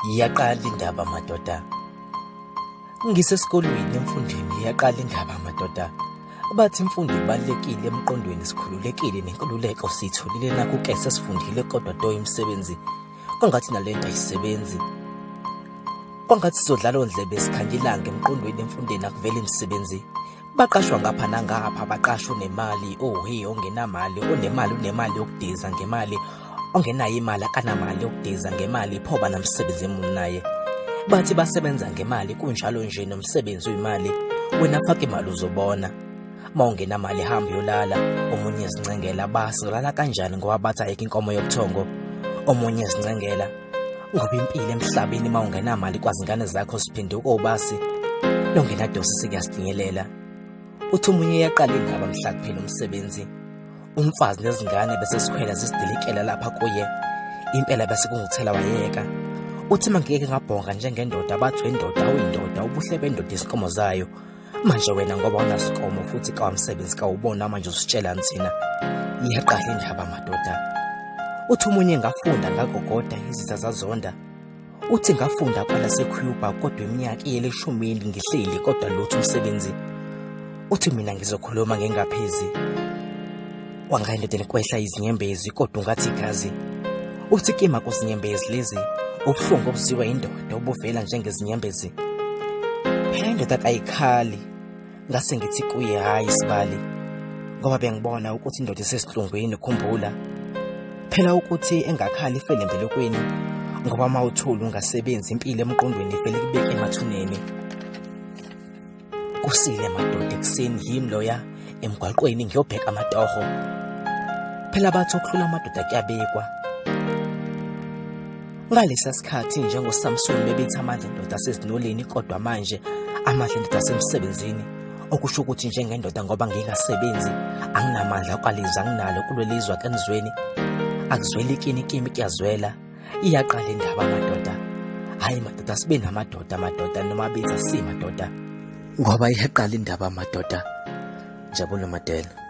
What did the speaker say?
Iyaqala indaba madoda. Ngisesikolweni emfundweni iyaqala indaba madoda. Bathi imfundo ibalulekile emqondweni, sikhululekile nenkululeko siyitholile nakho-ke sesifundile kodwa do imisebenzi kwangathi nalento ayisebenzi. Kwangathi sizodlala ondlebe sikhanya ilanga emqondweni emfundeni akuvele imisebenzi. Baqashwa ngapha nangapha, baqashwa nemali, ongenamali, unemali yokudiza ngemali, ongenayo imali akanamali yokudiza ngemali, pho banamsebenzi emuni naye. Bathi basebenza ngemali, kunjalo nje nomsebenzi uyimali, wena faka imali uzobona. Ma ungenamali hamba uyolala, omunye ezincengela, bazolala kanjani ngoba bathi ayikho inkomo yobuthongo. Omunye ezincengela ngoba impilo emhlabeni ma ungenamali kwazi ingane zakho ziphinde ukobasi longenadosi sikuyasidingelela. Uthi omunye yaqala indaba mhla kuphela umsebenzi, umfazi nezingane bese sikhwela zisidilikela lapha kuye, impela bese kunguthela wayeka. Uthi mangeke ngabhonga njengendoda, bathi wendoda uyindoda, ubuhle bendoda izinkomo zayo. Manje wena ngoba unasikomo futhi kawamsebenzi kawubona manje usitshelani thina? Iyaqala indaba madoda. Uthi omunye ngafunda ngagogoda izitha zazonda. Uthi ngafunda kwala seCuba kodwa iminyaka iyele 10 ngihleli kodwa lutho umsebenzi. Uthi mina ngizokhuluma ngengaphezi. Wangayendedeni kwehla izinyembezi kodwa ungathi igazi. Uthi kima kuzinyembezi lezi, ubuhlungu obuziwa indoda obuvela njengezinyembezi. Phela indoda kayikhali, ngase ngithi kuye hayi sibali. Ngoba bengibona ukuthi indoda isesihlungwini, khumbula. Phela ukuthi engakhali ifele embelekweni, ngoba mawuthula ungasebenzi impilo emqondweni ivele kubeke emathuneni. Kusile madoda ekuseni yimi loya emgwaqweni ngiyobheka amatoho. Phela bathi ukuhlula amadoda kuyabekwa. Ngalesa sikhathi njengoSamson bebethi amandla indoda asezinoleni kodwa manje amandla indoda asemsebenzini. Okusho ukuthi njengendoda ngoba ngingasebenzi, anginamandla okwaliza anginalo kulelizwa kanizweni. Akuzwelekini kimi kuyazwela. Iyaqala indaba madoda. Hayi madoda sibe namadoda madoda noma bethi simadoda. Ngoba iyaqala indaba madoda. Jabula Madela.